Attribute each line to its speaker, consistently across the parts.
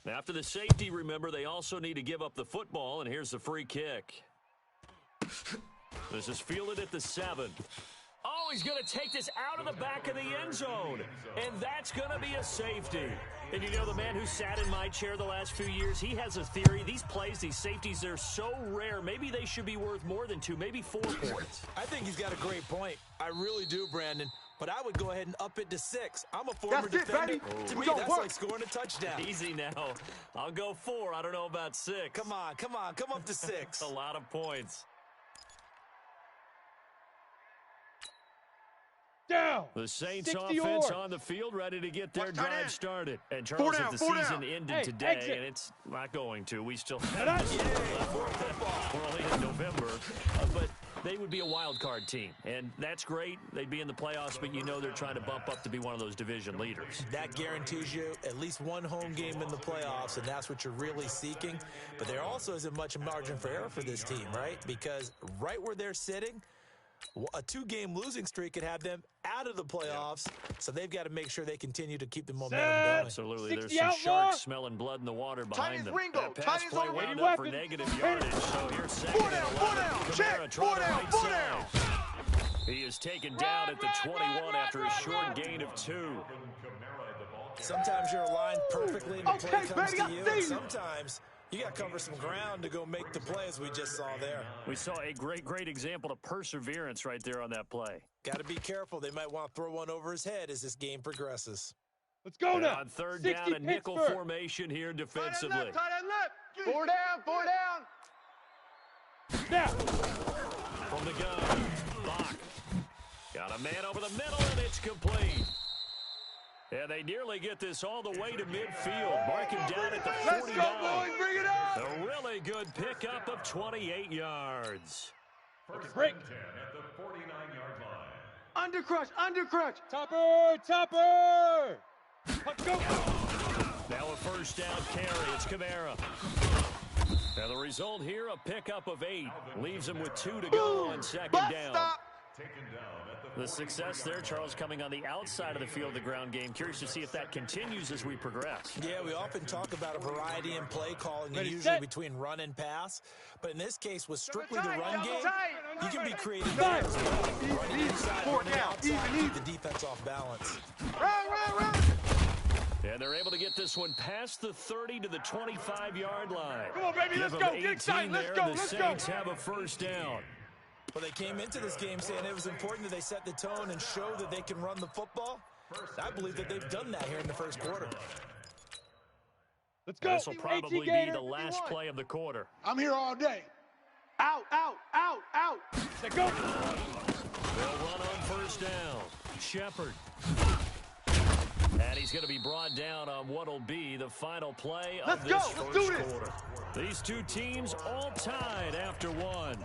Speaker 1: After the safety, remember, they also need to give up the football, and here's the free kick. This is fielded at the 7. Oh, he's going to take this out of the back of the end zone, and that's going to be a safety. And you know, the man who sat in my chair the last few years, he has a theory. These plays, these safeties, they're so rare. Maybe they should be worth more than 2, maybe 4 points.
Speaker 2: I think he's got a great point. I really do, Brandon. But I would go ahead and up it to 6. I'm a former defender. To me, that's like scoring a touchdown.
Speaker 1: Easy now. I'll go 4. I don't know about 6.
Speaker 2: Come on. Come up to 6.
Speaker 1: A lot of points.
Speaker 3: Down.
Speaker 1: The Saints offense on the field, ready to get their drive started. And Charles, if the season ended today, and it's not going to, we still have this we're only in November, but they would be a wild card team, and that's great. They'd be in the playoffs, but you know they're trying to bump up to be one of those division leaders.
Speaker 2: That guarantees you at least one home game in the playoffs, and that's what you're really seeking. But there also isn't much margin for error for this team, right? Because right where they're sitting, a 2-game losing streak could have them out of the playoffs, so they've got to make sure they continue to keep the momentum going.
Speaker 1: Absolutely. There's some sharks smelling blood in the water behind them. That pass play wound up for negative yardage, so here's second and 11. Kamara trying the right side. He is taken down at the 21 after a short gain of 2.
Speaker 2: Sometimes you're aligned perfectly and the play comes to you, and sometimes you got to cover some ground to go make the play, as we just saw there.
Speaker 1: We saw a great example of perseverance right there on that play.
Speaker 2: Got to be careful. They might want to throw one over his head as this game progresses.
Speaker 3: Let's go now.
Speaker 1: On third down, a nickel formation here defensively.
Speaker 4: Tight end left. 4 down.
Speaker 3: Now.
Speaker 1: From the gun, Bach. Got a man over the middle, and it's complete. And they nearly get this all the way to midfield. Marking down at the 49.
Speaker 4: Let's go, boys. Bring it up.
Speaker 1: A really good pickup of 28 yards.
Speaker 3: Break.
Speaker 5: At the 49-yard line.
Speaker 4: Undercrush.
Speaker 3: Topper. Let's go.
Speaker 1: Now a first down carry. It's Kamara. And the result here, a pickup of 8. Leaves him with 2 to go on second down. The success there, Charles, coming on the outside of the field, the ground game. Curious to see if that continues as we progress.
Speaker 2: Yeah, we often talk about a variety in play calling, and usually between run and pass. But in this case, with strictly the run game, you can be creative there as well. Running inside, running outside, keep the defense off balance.
Speaker 4: Run.
Speaker 1: And they're able to get this one past the 30 to the 25-yard line.
Speaker 4: Come on, baby, let's go. Get excited. Let's go.
Speaker 1: The Saints have a first down.
Speaker 2: Well, they came into this game saying it was important that they set the tone and show that they can run the football. I believe that they've done that here in the first quarter.
Speaker 3: Let's go.
Speaker 1: This will probably be the last play of the quarter.
Speaker 4: I'm here all day. Out.
Speaker 3: Let's go.
Speaker 1: They'll run on first down. Shepard. And he's going to be brought down on what will be the final play of this first quarter. These two teams all tied after 1.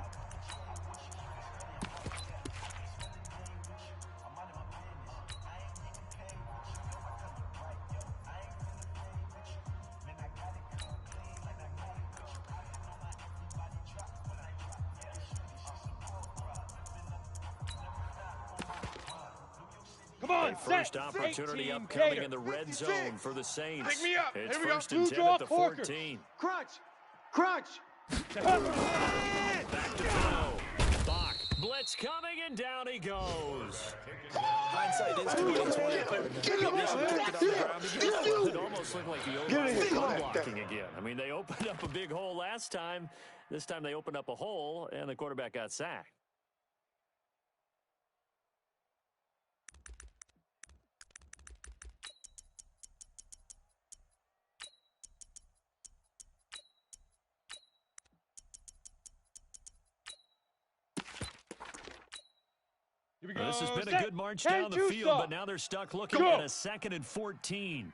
Speaker 3: Come on,
Speaker 1: first opportunity upcoming in the red zone for the Saints.
Speaker 4: Pick me up.
Speaker 1: It's
Speaker 4: Here we go.
Speaker 1: first and 10 at the 14.
Speaker 4: Crunch.
Speaker 1: Back to throw. Bach. Blitz coming, and down he goes.
Speaker 2: Hindsight is 20/20.
Speaker 1: It almost looked like the O-line was blocking again. I mean, they opened up a big hole last time. This time they opened up a hole, and the quarterback got sacked. This has been a good march down the field, but now they're stuck looking at a 2nd and 14.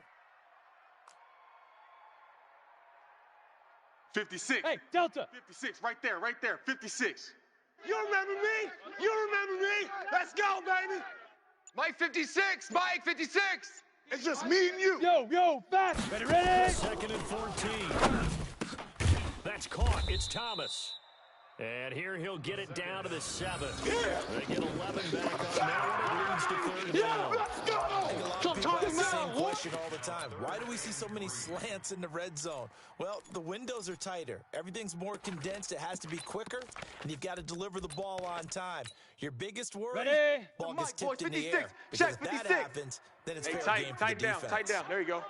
Speaker 4: 56.
Speaker 3: Hey, Delta.
Speaker 4: 56, right there. 56. You remember me? Let's go, baby. Mike 56. It's just me and you.
Speaker 3: Yo, fast. Ready.
Speaker 1: 2nd and 14. That's caught. It's Thomas. And here he'll get it down to the 7. They get 11 back on that one. It leads to 3rd down.
Speaker 2: I think a lot of people ask the same question all the time. Why do we see so many slants in the red zone? Well, the windows are tighter. Everything's more condensed. It has to be quicker, and you've got to deliver the ball on time. Your biggest worry,
Speaker 3: Ready?
Speaker 2: ball gets
Speaker 4: Mike,
Speaker 2: tipped in the
Speaker 4: 56.
Speaker 2: air. Because
Speaker 4: Check,
Speaker 2: if that
Speaker 4: 56.
Speaker 2: happens, then it's
Speaker 4: Hey,
Speaker 2: fair
Speaker 4: tight,
Speaker 2: game for
Speaker 4: tight
Speaker 2: the
Speaker 4: down,
Speaker 2: defense.
Speaker 4: tight down. There you go.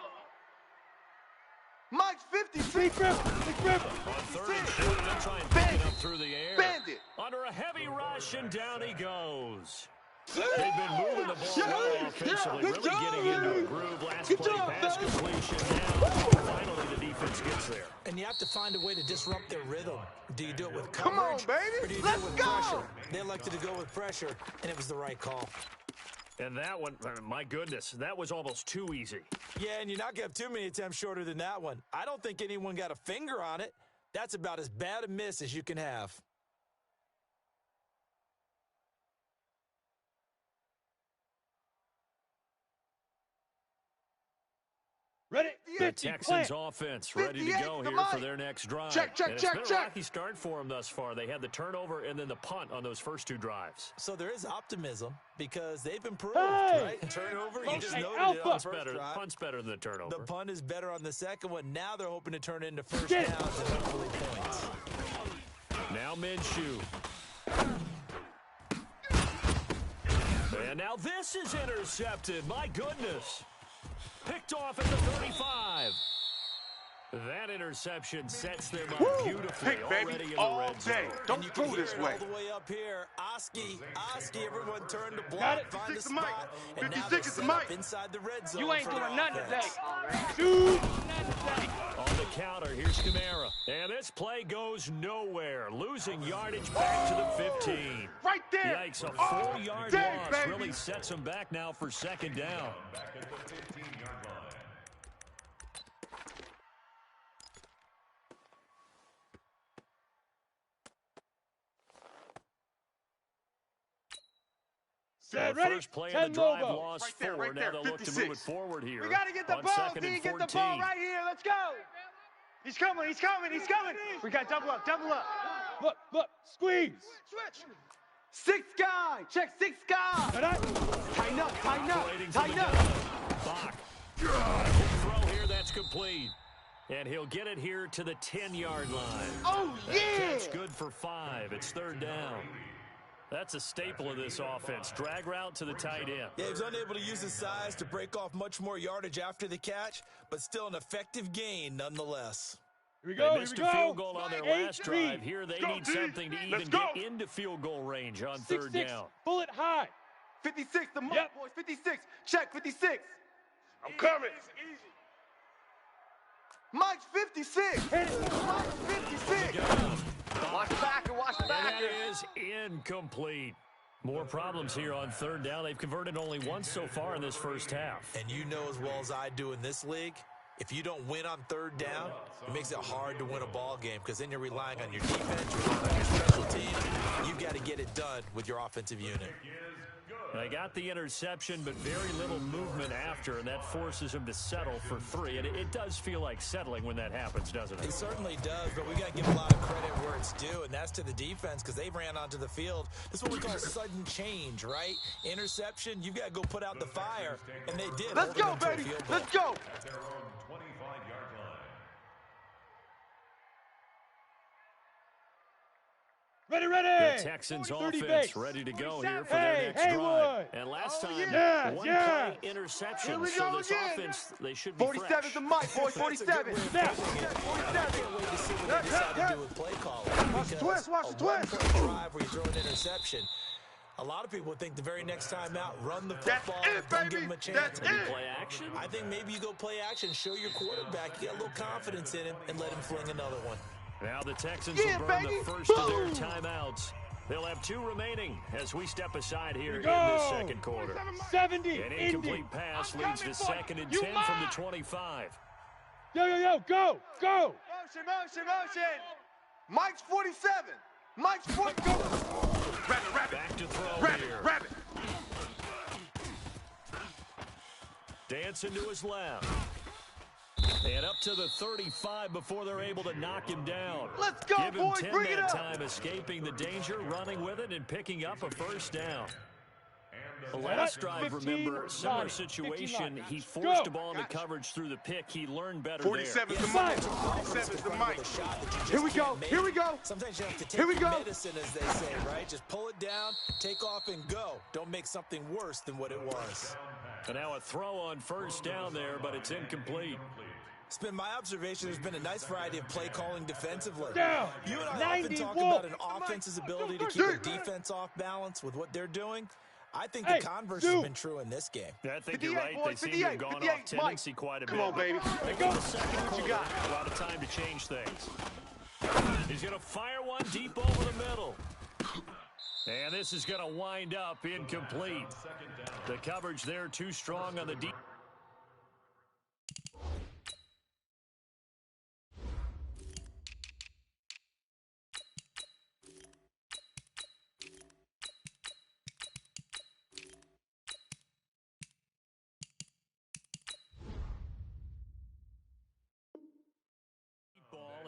Speaker 4: Mike's 56.
Speaker 3: Big Ripper. Big Ripper.
Speaker 1: On 3rd and short, they'll try and pick it up through the air.
Speaker 4: Bandit.
Speaker 1: Under a heavy rush, and down he goes. They've been moving the ball well offensively, really getting into a groove. Last play, pass completion. Now, finally, the defense gets there.
Speaker 2: And you have to find a way to disrupt their rhythm. Do you do it with
Speaker 4: Come on,
Speaker 2: coverage,
Speaker 4: baby.
Speaker 2: or do you
Speaker 4: Let's
Speaker 2: do it with
Speaker 4: go.
Speaker 2: pressure? They elected to go with pressure, and it was the right call.
Speaker 1: And that one, my goodness, that was almost too easy.
Speaker 2: Yeah, and you're not going to have too many attempts shorter than that one. I don't think anyone got a finger on it. That's about as bad a miss as you can have.
Speaker 3: Ready?
Speaker 1: The
Speaker 3: 50.
Speaker 1: Texans
Speaker 3: Plant.
Speaker 1: offense ready to
Speaker 4: 58
Speaker 1: go
Speaker 4: to
Speaker 1: here
Speaker 4: Mike.
Speaker 1: for their next drive.
Speaker 4: Check, check,
Speaker 1: and
Speaker 4: check,
Speaker 1: it's been a
Speaker 4: check.
Speaker 1: rocky start for them thus far. They had the turnover and then the punt on those first 2 drives.
Speaker 2: So there is optimism because they've improved,
Speaker 3: Hey!
Speaker 2: right? Turnover, you just
Speaker 3: Hey,
Speaker 2: noted
Speaker 3: Alpha.
Speaker 2: it on the
Speaker 1: Punt's
Speaker 2: first
Speaker 1: better,
Speaker 2: drive.
Speaker 1: punt's better than the turnover.
Speaker 2: The punt is better on the second one. Now they're hoping to turn it into first
Speaker 3: Get
Speaker 2: downs
Speaker 3: it.
Speaker 2: and hopefully points.
Speaker 1: Now Minshew. And now this is intercepted. My goodness. Picked off at the 35. That interception sets them up beautifully
Speaker 4: Pick, baby,
Speaker 1: already in the
Speaker 4: all
Speaker 1: red zone.
Speaker 4: day. Don't
Speaker 2: And you can
Speaker 4: throw
Speaker 2: hear
Speaker 4: this
Speaker 2: it
Speaker 4: way.
Speaker 2: all the way up here. Oski, everyone turned to
Speaker 3: Got
Speaker 2: block,
Speaker 3: it.
Speaker 2: find a
Speaker 4: 56 is Mike.
Speaker 2: spot, and now
Speaker 4: 56
Speaker 2: they're
Speaker 4: is
Speaker 2: set
Speaker 4: Mike.
Speaker 2: up inside the red zone.
Speaker 6: You ain't
Speaker 2: for their
Speaker 6: doing nothing today.
Speaker 2: offense.
Speaker 3: Shoot.
Speaker 1: On the counter, here's Kamara. And this play goes nowhere. Losing yardage back to the 15.
Speaker 4: Right there.
Speaker 1: Yikes, a
Speaker 4: All
Speaker 1: 4-yard
Speaker 4: day,
Speaker 1: loss
Speaker 4: baby.
Speaker 1: really sets them back now for 2nd down.
Speaker 5: Back at the 15-yard line.
Speaker 3: Set.
Speaker 1: The
Speaker 3: Ready?
Speaker 1: first play
Speaker 3: 10
Speaker 1: of the drive
Speaker 3: Lobo.
Speaker 1: lost
Speaker 4: Right there,
Speaker 1: 4.
Speaker 4: right
Speaker 1: Now
Speaker 4: there,
Speaker 1: they'll look to move it
Speaker 4: 56.
Speaker 1: forward here.
Speaker 4: We got to get the
Speaker 1: on
Speaker 4: ball,
Speaker 1: 2nd
Speaker 4: D.
Speaker 1: and
Speaker 4: Get
Speaker 1: 14.
Speaker 4: the ball right here. Let's go. He's coming. He's coming. He's coming. We got double up. Double up.
Speaker 3: Look. Squeeze.
Speaker 4: Switch. 6 guy. Check 6 guy.
Speaker 3: Ready?
Speaker 4: Tighten up. Tighten up.
Speaker 1: Waiting for
Speaker 4: Tighten
Speaker 1: the
Speaker 4: up.
Speaker 1: gun. Bach. Throw here, that's complete. And he'll get it here to the 10-yard line.
Speaker 4: Oh,
Speaker 1: That
Speaker 4: yeah.
Speaker 1: catch good for 5. It's 3rd down. That's a staple of this offense. Drag route to the tight end.
Speaker 2: Yeah, he was unable to use his size to break off much more yardage after the catch, but still an effective gain nonetheless.
Speaker 3: Here we
Speaker 1: They
Speaker 3: go.
Speaker 1: missed
Speaker 3: Here
Speaker 1: a
Speaker 3: we go.
Speaker 1: field goal on their
Speaker 3: 8,
Speaker 1: last
Speaker 3: 3.
Speaker 1: drive. Here they
Speaker 4: Go,
Speaker 1: need
Speaker 4: D.
Speaker 1: something to
Speaker 4: Let's
Speaker 1: even
Speaker 4: go.
Speaker 1: get into field goal range on
Speaker 3: 6,
Speaker 1: 3rd
Speaker 3: 6.
Speaker 1: down.
Speaker 3: Bullet high.
Speaker 4: 56. The Mike,
Speaker 3: Yep.
Speaker 4: boys. 56. Check 56. I'm coming. Mike's 56.
Speaker 3: Hit it.
Speaker 4: Mike's 56. Watch back and watch
Speaker 1: And
Speaker 4: back.
Speaker 1: that is incomplete. More problems here on 3rd down. They've converted only once so far in this first half.
Speaker 2: And you know as well as I do in this league, if you don't win on 3rd down, it makes it hard to win a ball game because then you're relying on your defense, you're relying on your special team. You've got to get it done with your offensive unit.
Speaker 1: They got the interception, but very little movement after, and that forces him to settle for 3. And it does feel like settling when that happens, doesn't
Speaker 2: It
Speaker 1: it?
Speaker 2: certainly does, but we got to give a lot of credit where it's due, and that's to the defense because they ran onto the field. This is what we call sudden change, right? Interception, you've got to go put out the fire, and they did.
Speaker 4: Let's
Speaker 2: holding
Speaker 4: go,
Speaker 2: them to a
Speaker 4: baby.
Speaker 2: field goal.
Speaker 4: Let's go.
Speaker 5: At their own 25-yard line.
Speaker 3: Ready.
Speaker 1: The Texans
Speaker 3: 30
Speaker 1: offense
Speaker 3: base.
Speaker 1: ready to go here for
Speaker 3: Hey,
Speaker 1: their next drive.
Speaker 3: Haywood.
Speaker 1: And last
Speaker 4: Oh,
Speaker 1: time,
Speaker 3: yeah.
Speaker 1: one
Speaker 3: Yeah.
Speaker 1: play interception.
Speaker 4: Here we
Speaker 1: So
Speaker 4: go
Speaker 1: this
Speaker 4: again.
Speaker 1: offense, they should be
Speaker 4: 47
Speaker 1: fresh.
Speaker 4: to Mike, boys. 47.
Speaker 3: Snap.
Speaker 4: 47.
Speaker 2: Can't wait to see what they decide to do with play calling.
Speaker 4: Watch the
Speaker 2: because
Speaker 4: twist, watch the
Speaker 2: a one-play
Speaker 4: twist.
Speaker 2: drive where you throw an interception. A lot of people would think the very next time out, run the
Speaker 4: That's
Speaker 2: football,
Speaker 4: it,
Speaker 2: don't
Speaker 4: baby.
Speaker 2: give them a chance.
Speaker 4: That's
Speaker 1: Maybe
Speaker 4: it.
Speaker 1: play action.
Speaker 2: I think maybe you go play action, show your quarterback, you got a little confidence in him, and let him fling another one.
Speaker 1: Now the Texans
Speaker 4: Yeah,
Speaker 1: will burn
Speaker 4: baby.
Speaker 1: the first of their
Speaker 4: Boom.
Speaker 1: timeouts. They'll have 2 remaining as we step aside here in
Speaker 3: Go.
Speaker 1: this second quarter.
Speaker 3: 70.
Speaker 1: An
Speaker 3: Indy.
Speaker 1: incomplete pass leads to 2nd and 10 from the 25.
Speaker 3: Yo. Go.
Speaker 4: Motion. Mike's 47. Mike's 40. Go. Rabbit.
Speaker 1: Back to throw here.
Speaker 4: Rabbit.
Speaker 1: Dancing to his left. And up to the 35 before they're able to knock him down.
Speaker 4: Let's go,
Speaker 1: Give him
Speaker 4: boys.
Speaker 1: 10
Speaker 4: Bring it
Speaker 1: that
Speaker 4: up.
Speaker 1: time, escaping the danger, running with it, and picking up a first down. The last drive,
Speaker 3: 15
Speaker 1: remember, similar
Speaker 3: line.
Speaker 1: situation.
Speaker 3: 15
Speaker 1: He
Speaker 3: line.
Speaker 1: forced
Speaker 3: Go.
Speaker 1: the ball into coverage through the pick. He learned better
Speaker 4: 47
Speaker 1: there.
Speaker 4: is the mic. 47 is the mic. Here we go. Here we go.
Speaker 2: Sometimes you have to take
Speaker 4: Here we
Speaker 2: your
Speaker 4: go.
Speaker 2: medicine, as they say, right? Just pull it down, take off, and go. Don't make something worse than what it was.
Speaker 1: And now a throw on first down there, but it's incomplete.
Speaker 2: It's been my observation there's been a nice variety of play calling defensively.
Speaker 3: Down.
Speaker 2: You and I often
Speaker 3: 90
Speaker 2: talk
Speaker 3: Wolf.
Speaker 2: about an offense's ability to keep a defense off balance with what they're doing. I think the converse has been true in this game.
Speaker 1: I think you're
Speaker 4: 58,
Speaker 1: right. They
Speaker 4: boys,
Speaker 1: seem to have
Speaker 4: 58,
Speaker 1: gone
Speaker 4: 58,
Speaker 1: off tendency quite a bit.
Speaker 4: Come on, baby.
Speaker 1: They go. The second quarter, a lot of time to change things. He's going to fire one deep over the middle. And this is going to wind up incomplete. The coverage there too strong on the deep.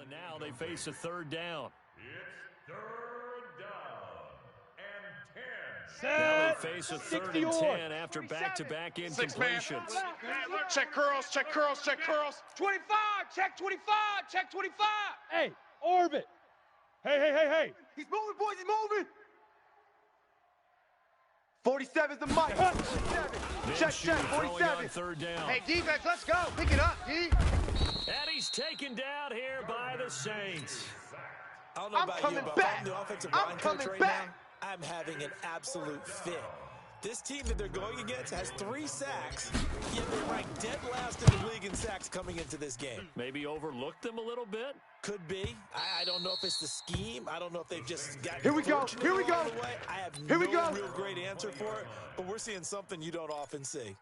Speaker 1: And now they face a third down.
Speaker 5: It's third down and 10.
Speaker 1: Now they face a third and
Speaker 3: 60
Speaker 1: 10 after
Speaker 4: 47.
Speaker 1: back-to-back
Speaker 4: 6 man.
Speaker 1: incompletions.
Speaker 4: Check curls, check curls, check curls. 25, check 25, check 25.
Speaker 3: Hey, orbit. Hey.
Speaker 4: He's moving, boys, he's moving. 47 is the mic. 47. Check, check,
Speaker 1: Throwing on
Speaker 4: 47.
Speaker 1: third down.
Speaker 4: Hey, defense, let's go. Pick it up, D.
Speaker 1: And he's taken down here by the Saints.
Speaker 2: I don't know
Speaker 4: I'm
Speaker 2: about you,
Speaker 4: coming
Speaker 2: but
Speaker 4: back.
Speaker 2: if I'm the offensive
Speaker 4: I'm
Speaker 2: line coach
Speaker 4: coming
Speaker 2: right
Speaker 4: back.
Speaker 2: now, I'm having an absolute fit. This team that they're going against has 3 sacks, yet they rank dead last in the league in sacks coming into this game.
Speaker 1: Maybe overlooked them a little bit.
Speaker 2: Could be. I don't know if it's the scheme. I don't know if they've just got
Speaker 4: Here we go.
Speaker 2: fortunate
Speaker 4: Here we
Speaker 2: along
Speaker 4: go.
Speaker 2: the way. I have
Speaker 4: Here
Speaker 2: no
Speaker 4: we go.
Speaker 2: real great answer for it, but we're seeing something you don't often see.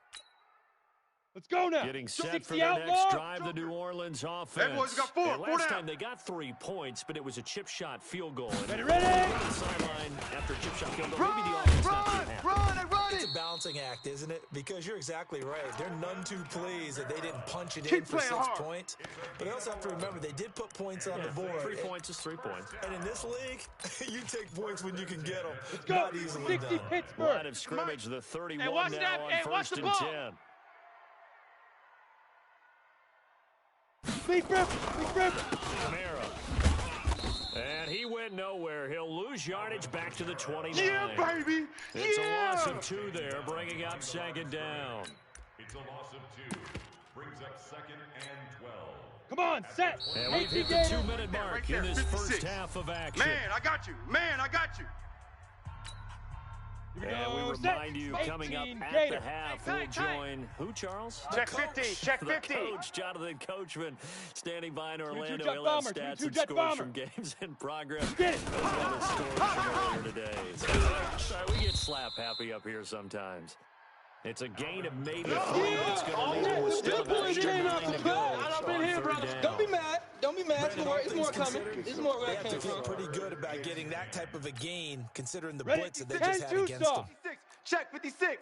Speaker 3: Let's go now.
Speaker 1: Getting set
Speaker 3: 60
Speaker 1: for their
Speaker 3: outlaw.
Speaker 1: next drive, the New Orleans offense.
Speaker 4: Hey, boys, we got 4.
Speaker 1: And
Speaker 4: 4
Speaker 1: last
Speaker 4: down.
Speaker 1: time they got 3 points, but it was a chip shot field goal. And
Speaker 3: Ready.
Speaker 1: on the sideline after a chip shot field goal. Maybe the offense not too happy.
Speaker 4: Run
Speaker 2: It's
Speaker 4: it.
Speaker 2: a balancing act, isn't it? Because you're exactly right. They're none too pleased that they didn't punch it in
Speaker 4: Keep
Speaker 2: for
Speaker 4: playing
Speaker 2: 6
Speaker 4: hard.
Speaker 2: points. But they also have to remember they did put points on the board.
Speaker 1: 3 points is 3 points.
Speaker 2: And in this league, you take points when you can get them.
Speaker 3: Let's go.
Speaker 2: Not easily
Speaker 3: 60
Speaker 2: done.
Speaker 3: Pittsburgh.
Speaker 1: Line of scrimmage, the 31
Speaker 4: watch
Speaker 1: now
Speaker 4: that.
Speaker 1: on
Speaker 4: Hey, watch
Speaker 1: first
Speaker 4: the
Speaker 1: and
Speaker 4: ball.
Speaker 1: 10.
Speaker 3: Big rip.
Speaker 1: Camara. And he went nowhere. He'll lose yardage back to the 29.
Speaker 4: Yeah, baby.
Speaker 1: It's a loss
Speaker 4: Yeah.
Speaker 1: of 2 there, bringing up second down.
Speaker 5: It's a loss of 2. Brings up second and 12.
Speaker 3: Come on, set.
Speaker 1: And we've hit the 2-minute mark
Speaker 4: Right there,
Speaker 1: in this
Speaker 4: 56.
Speaker 1: first half of action.
Speaker 4: Man, I got you. Man, I got you.
Speaker 1: And we remind you, coming up at the half, we'll join who, Charles?
Speaker 4: Check 50. Check
Speaker 1: The
Speaker 4: 50.
Speaker 1: coach, Jonathan Coachman, standing by in Orlando.
Speaker 3: Jet
Speaker 1: He'll have
Speaker 3: bomber,
Speaker 1: stats
Speaker 3: 22
Speaker 1: and
Speaker 3: Jet
Speaker 1: scores
Speaker 3: bomber.
Speaker 1: from games in progress.
Speaker 3: Get it.
Speaker 1: As well as stories from earlier today. Sorry, we get slap happy up here sometimes. It's a gain of maybe 3. It's going to leave them with still about extra 9 to go on third down.
Speaker 6: Don't be mad. Don't be mad. It's more coming. It's more where
Speaker 2: They
Speaker 6: it
Speaker 2: have to
Speaker 6: came
Speaker 2: feel
Speaker 6: from.
Speaker 2: pretty good about getting that type of a gain, considering the
Speaker 3: Ready?
Speaker 2: blitz that they just had
Speaker 3: 10-2
Speaker 2: against them.
Speaker 3: stop.
Speaker 4: 56. Check 56.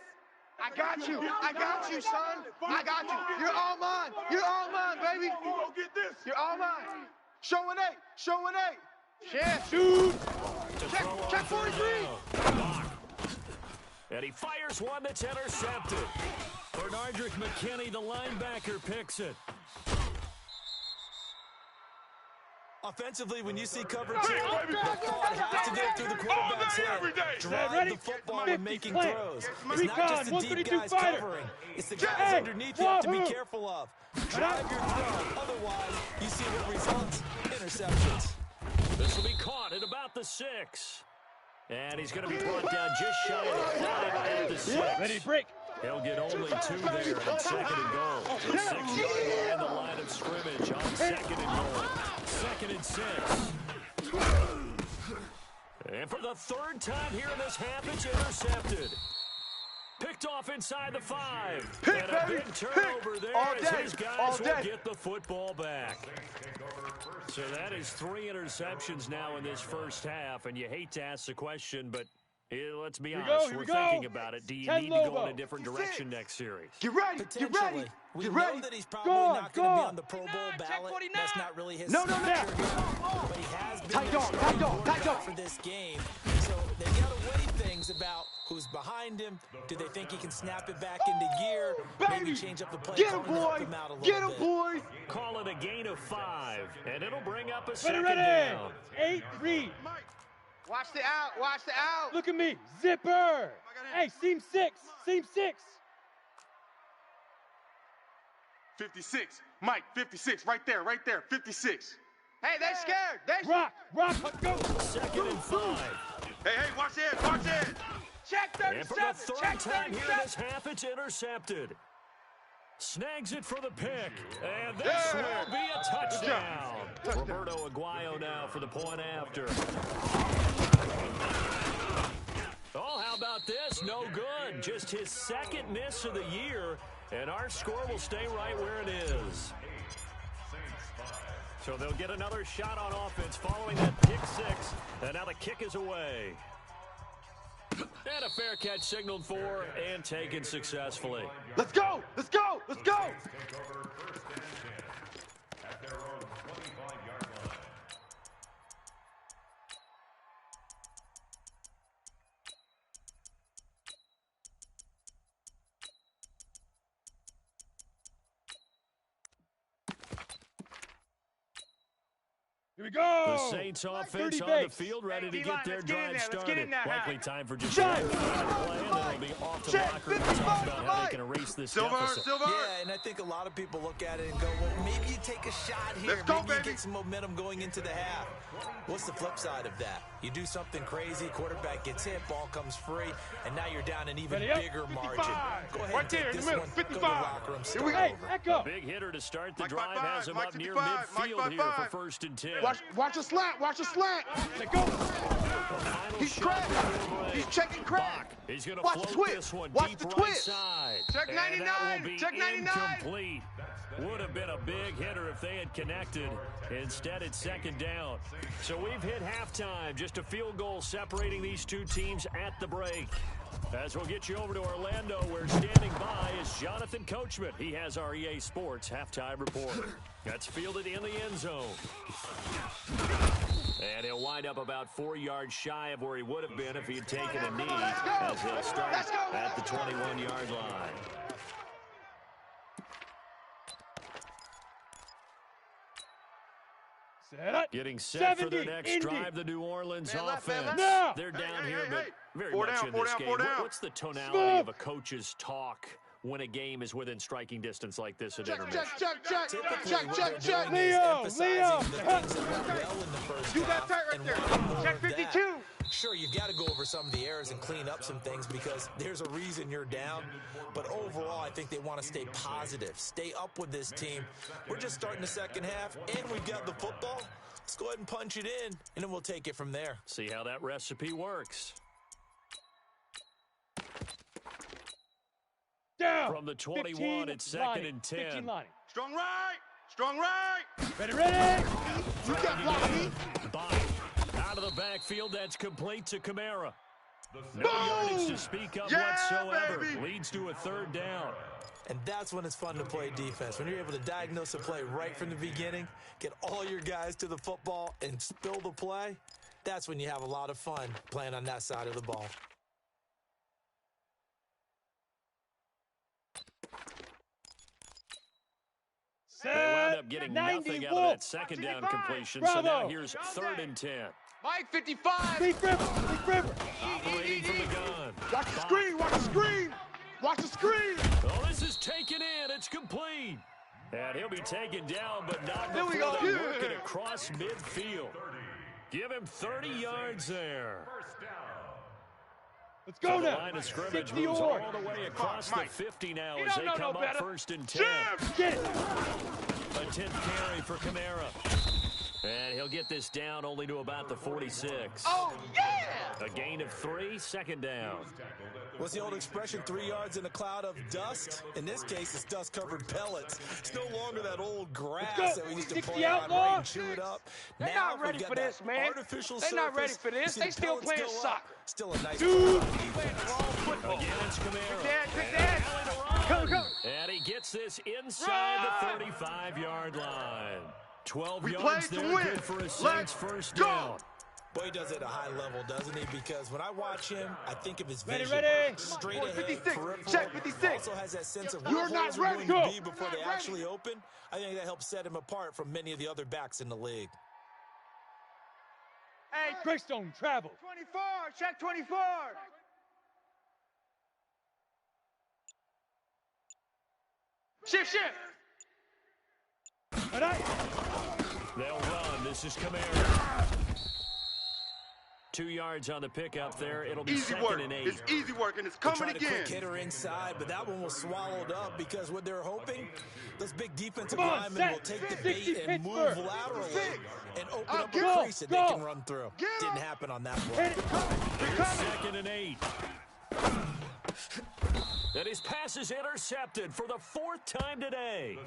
Speaker 4: I got you. I got you, son. I got you. You're all mine. You're all mine, baby. You're all mine. Show an 8. Show an 8. Yeah.
Speaker 3: Shoot.
Speaker 4: Check 43.
Speaker 1: Block. And he fires one that's intercepted. Bernardrick McKinney, the linebacker, picks it.
Speaker 2: Offensively, when you see coverage here, the thought has to go through the quarterback's head. Drive
Speaker 3: Ready?
Speaker 2: the football
Speaker 3: 50
Speaker 2: when making
Speaker 3: slant.
Speaker 2: throws. It's
Speaker 3: Recon,
Speaker 2: not just the deep
Speaker 3: 132
Speaker 2: guys
Speaker 3: fighter.
Speaker 2: covering. It's the guys
Speaker 3: Hey,
Speaker 2: underneath you have to be
Speaker 3: Wahoo.
Speaker 2: careful of. Drive your throw. Otherwise, you see what results. Interceptions.
Speaker 1: This will be caught at about the 6. And he's going to be brought down just shy of the 5 at the 6.
Speaker 3: Ready to break.
Speaker 1: He'll get only 2 there on second and goal. The 6-yard line, the line of scrimmage on second and goal. Second and 6. And for the 3rd time here in this half, it's intercepted. Picked off inside the 5.
Speaker 4: Pick,
Speaker 1: and a
Speaker 4: baby.
Speaker 1: big turnover
Speaker 4: Pick.
Speaker 1: there
Speaker 4: All
Speaker 1: as
Speaker 4: day.
Speaker 1: his
Speaker 4: All
Speaker 1: guys will
Speaker 4: day.
Speaker 1: get the football back. So that is 3 interceptions now in this first half, and you hate to ask the question, but Let's be
Speaker 3: Here we
Speaker 1: honest,
Speaker 3: go, here
Speaker 1: we're
Speaker 3: we go.
Speaker 1: thinking about it. Do you
Speaker 3: 10
Speaker 1: need to go in
Speaker 3: Lobo.
Speaker 1: a different direction next series?
Speaker 4: Get ready. Get
Speaker 2: Potentially.
Speaker 4: ready.
Speaker 2: We
Speaker 4: Get
Speaker 2: know
Speaker 4: ready.
Speaker 2: that he's probably
Speaker 3: Go on,
Speaker 2: not going to
Speaker 3: go
Speaker 2: be
Speaker 3: on.
Speaker 2: on the Pro Bowl
Speaker 6: 49, check
Speaker 2: ballot.
Speaker 6: 49.
Speaker 2: That's not really his
Speaker 4: No, no, no.
Speaker 2: signature here. But he has been
Speaker 4: Tight
Speaker 2: their
Speaker 4: dog,
Speaker 2: starting
Speaker 4: tight dog, tight
Speaker 2: quarterback
Speaker 4: dog.
Speaker 2: for this game. So they got to weigh things about who's behind him. Do they think he can snap it back into gear? Maybe
Speaker 4: Baby.
Speaker 2: change up the play.
Speaker 4: Get him,
Speaker 2: calling to help
Speaker 4: boy.
Speaker 2: him out a little
Speaker 4: Get him,
Speaker 2: bit.
Speaker 4: boy.
Speaker 1: Call it a gain of 5, and it'll bring up a
Speaker 3: Ready,
Speaker 1: second
Speaker 3: ready.
Speaker 1: down.
Speaker 3: 8, read.
Speaker 4: Watch the out. Watch the out.
Speaker 3: Look at me. Zipper. Hey, seam 6. Seam 6.
Speaker 7: 56. Mike, 56. Right there, 56.
Speaker 4: Hey, they scared. They
Speaker 3: Rock. Let's go.
Speaker 1: Second and 5.
Speaker 7: Hey, watch it, watch it.
Speaker 4: check
Speaker 1: And for the
Speaker 4: 37.
Speaker 1: third
Speaker 4: Check
Speaker 1: time here in
Speaker 4: 37.
Speaker 1: this half, it's intercepted. Snags it for the pick, and this will be a touchdown. Roberto Aguayo now for the point after. Oh, how about this? No good. Just his second miss of the year, and our score will stay right where it is. So they'll get another shot on offense following that pick 6, and now the kick is away. And a fair catch signaled for and taken successfully.
Speaker 4: Let's go. Let's go. Let's go.
Speaker 5: Take over first and 10 at their own 25-yard line.
Speaker 3: Here we go.
Speaker 1: The Saints offense
Speaker 3: 30
Speaker 1: on the
Speaker 3: base.
Speaker 1: field, ready to
Speaker 4: D-line,
Speaker 1: get their
Speaker 4: let's get in
Speaker 1: drive
Speaker 4: there, let's get
Speaker 1: started.
Speaker 4: in there,
Speaker 1: Likely
Speaker 4: huh?
Speaker 1: time for just
Speaker 3: Check.
Speaker 1: one play, and then they'll be off to the
Speaker 4: Check.
Speaker 1: locker room to
Speaker 4: 55,
Speaker 1: talk about how they
Speaker 4: Mike.
Speaker 1: can erase this
Speaker 7: Silver,
Speaker 1: deficit.
Speaker 7: Silver.
Speaker 2: Yeah, and I think a lot of people look at it and go, well, maybe you take a shot here.
Speaker 7: Let's go,
Speaker 2: maybe you
Speaker 7: baby.
Speaker 2: get some momentum going into the half. What's the flip side of that? You do something crazy, quarterback gets hit, ball comes free, and now you're down an even
Speaker 3: Ready up.
Speaker 2: bigger
Speaker 3: 55.
Speaker 2: margin. Go ahead
Speaker 3: Right
Speaker 2: and take
Speaker 3: there in the
Speaker 2: this
Speaker 3: middle.
Speaker 2: one, go to the
Speaker 3: 55.
Speaker 2: locker room,
Speaker 4: Here we
Speaker 2: start
Speaker 3: Hey,
Speaker 2: over.
Speaker 3: echo.
Speaker 1: Big hitter to start the
Speaker 7: Mike
Speaker 1: drive
Speaker 7: 55,
Speaker 1: has him
Speaker 7: Mike
Speaker 1: up near
Speaker 7: 55, Mike
Speaker 1: midfield here for
Speaker 7: 55.
Speaker 1: first and 10.
Speaker 4: Watch a slant. Watch a slant.
Speaker 3: Let go.
Speaker 1: Final
Speaker 4: He's
Speaker 1: shot
Speaker 4: cracked.
Speaker 1: before the break.
Speaker 4: He's checking crack.
Speaker 1: Bach, he's going to
Speaker 4: Watch the
Speaker 1: float
Speaker 4: twist.
Speaker 1: this one
Speaker 4: Watch
Speaker 1: deep
Speaker 4: the
Speaker 1: right
Speaker 4: twist.
Speaker 1: side.
Speaker 4: Check
Speaker 1: And that
Speaker 4: 99.
Speaker 1: will be
Speaker 4: Check 99.
Speaker 1: incomplete. Would have been a big hitter if they had connected. Instead, it's second down. So we've hit halftime. Just a field goal separating these two teams at the break. As we'll get you over to Orlando, where standing by is Jonathan Coachman. He has our EA Sports halftime report. That's fielded in the end zone. And he'll wind up about 4 yards shy of where he would have been if he had taken a knee, as he'll start at the 21-yard line.
Speaker 3: Set up.
Speaker 1: Getting set for their
Speaker 3: 70,
Speaker 1: next
Speaker 3: Indy.
Speaker 1: drive, the New Orleans
Speaker 4: Man left, man
Speaker 1: offense.
Speaker 3: left.
Speaker 1: They're down
Speaker 7: Hey,
Speaker 1: here,
Speaker 7: hey,
Speaker 1: but
Speaker 7: hey.
Speaker 1: very
Speaker 7: Four
Speaker 1: much
Speaker 7: down,
Speaker 1: in
Speaker 7: four
Speaker 1: this
Speaker 7: down,
Speaker 1: game.
Speaker 7: four down.
Speaker 1: What's the tonality
Speaker 3: Smoke.
Speaker 1: of a coach's talk when a game is within striking distance like this at
Speaker 4: Check,
Speaker 1: intermission?
Speaker 4: check.
Speaker 2: Typically,
Speaker 4: Check,
Speaker 2: what
Speaker 4: check,
Speaker 2: they're
Speaker 4: check.
Speaker 2: doing is
Speaker 3: Leo,
Speaker 2: emphasizing
Speaker 3: Leo.
Speaker 2: the things that went well in the first
Speaker 4: Do that
Speaker 2: half
Speaker 4: tight right
Speaker 2: and
Speaker 4: there.
Speaker 2: wanting more
Speaker 4: Check
Speaker 2: of that.
Speaker 4: 52.
Speaker 2: Sure, you've got to go over some of the errors and clean up some things because there's a reason you're down. But overall, I think they want to stay positive, stay up with this team. We're just starting the second half, and we've got the football. Let's go ahead and punch it in, and then we'll take it from there.
Speaker 1: See how that recipe works.
Speaker 3: Down.
Speaker 1: From the 21,
Speaker 3: 15
Speaker 1: it's second
Speaker 3: lining.
Speaker 1: and 10.
Speaker 3: 15 lining.
Speaker 7: Strong right. Strong right.
Speaker 3: Ready, ready.
Speaker 4: You got blocked me.
Speaker 1: Bach out of the backfield. That's complete to Kamara. No yardage to speak of
Speaker 7: Yeah,
Speaker 1: whatsoever.
Speaker 7: baby.
Speaker 1: Leads to a third down.
Speaker 2: And that's when it's fun to play defense. When you're able to diagnose a play right from the beginning, get all your guys to the football, and spill the play, that's when you have a lot of fun playing on that side of the ball.
Speaker 1: They wound up
Speaker 3: Set.
Speaker 1: getting
Speaker 3: 90
Speaker 1: nothing out of
Speaker 3: Wolf.
Speaker 1: that second down
Speaker 3: 55.
Speaker 1: completion. So now
Speaker 3: Bravo.
Speaker 1: here's third and 10.
Speaker 4: Mike 55.
Speaker 3: Deep river.
Speaker 1: Operating from the gun.
Speaker 4: Watch the screen. Watch the screen. Watch the screen.
Speaker 1: Oh, this is taken in. It's complete. And he'll be taken down, but not
Speaker 4: There we
Speaker 1: before
Speaker 4: go.
Speaker 1: they
Speaker 4: Yeah.
Speaker 1: work it across midfield. Give him 30 yards there.
Speaker 3: Let's go
Speaker 1: So the
Speaker 3: now.
Speaker 1: line of scrimmage
Speaker 3: 60
Speaker 1: moves
Speaker 3: or.
Speaker 1: all the way across the
Speaker 7: Mike.
Speaker 1: 50 now
Speaker 3: You
Speaker 1: as
Speaker 3: don't
Speaker 1: they
Speaker 3: know
Speaker 1: come
Speaker 3: no
Speaker 1: up
Speaker 3: better.
Speaker 1: first and 10.
Speaker 3: Get it.
Speaker 1: A 10th carry for Kamara. And he'll get this down only to about the 46.
Speaker 4: Oh, yeah!
Speaker 1: A gain of 3, second down.
Speaker 2: What's the old expression, 3 yards in a cloud of dust? In this case, it's dust-covered pellets. It's no longer that old grass that we used to play on right, and chew it up.
Speaker 4: They're
Speaker 2: now
Speaker 4: not ready for this, man.
Speaker 2: Artificial
Speaker 4: They're not ready for this. They still playing soccer.
Speaker 2: Still a nice
Speaker 4: Dude,
Speaker 2: playing
Speaker 4: the wrong football.
Speaker 1: Again, it's Kamara.
Speaker 4: Quick dad. Come.
Speaker 1: And he gets this inside the 35-yard line. 12
Speaker 7: We
Speaker 1: yards
Speaker 7: played
Speaker 1: there,
Speaker 7: to win.
Speaker 1: good for a
Speaker 7: Let's
Speaker 1: Saints first
Speaker 7: go.
Speaker 1: down.
Speaker 2: Boy, he does it at a high level, doesn't he? Because when I watch him, I think of his
Speaker 3: Ready,
Speaker 2: vision.
Speaker 3: ready.
Speaker 2: Straight
Speaker 4: Boy,
Speaker 2: ahead,
Speaker 4: 56.
Speaker 2: peripheral.
Speaker 4: Check 56.
Speaker 2: Also has that sense of
Speaker 4: You're
Speaker 2: where
Speaker 4: not
Speaker 2: holes are
Speaker 4: ready.
Speaker 2: going to
Speaker 3: Go.
Speaker 2: be before they actually open. I think that helps set him apart from many of the other backs in the league.
Speaker 3: Hey, Greystone, travel.
Speaker 4: 24. Check 24. Shift.
Speaker 3: All right.
Speaker 1: They'll run. This is Kamara. 2 yards on the pickup there. It'll be
Speaker 7: Easy
Speaker 1: second
Speaker 7: work.
Speaker 1: and 8.
Speaker 7: It's easy work, and it's
Speaker 2: They
Speaker 7: coming
Speaker 2: tried a
Speaker 7: again.
Speaker 2: quick hitter inside, but that one was swallowed up because what they're hoping, those big defensive
Speaker 3: Come on,
Speaker 2: linemen
Speaker 3: set.
Speaker 2: will take the
Speaker 3: 60
Speaker 2: bait and move
Speaker 3: Pittsburgh.
Speaker 2: laterally and open up
Speaker 4: Go,
Speaker 2: a crease that they
Speaker 3: go.
Speaker 2: can run through. Didn't happen on that
Speaker 3: Hit
Speaker 2: play.
Speaker 3: it.
Speaker 1: Second and 8. And his pass is intercepted for the 4th time today.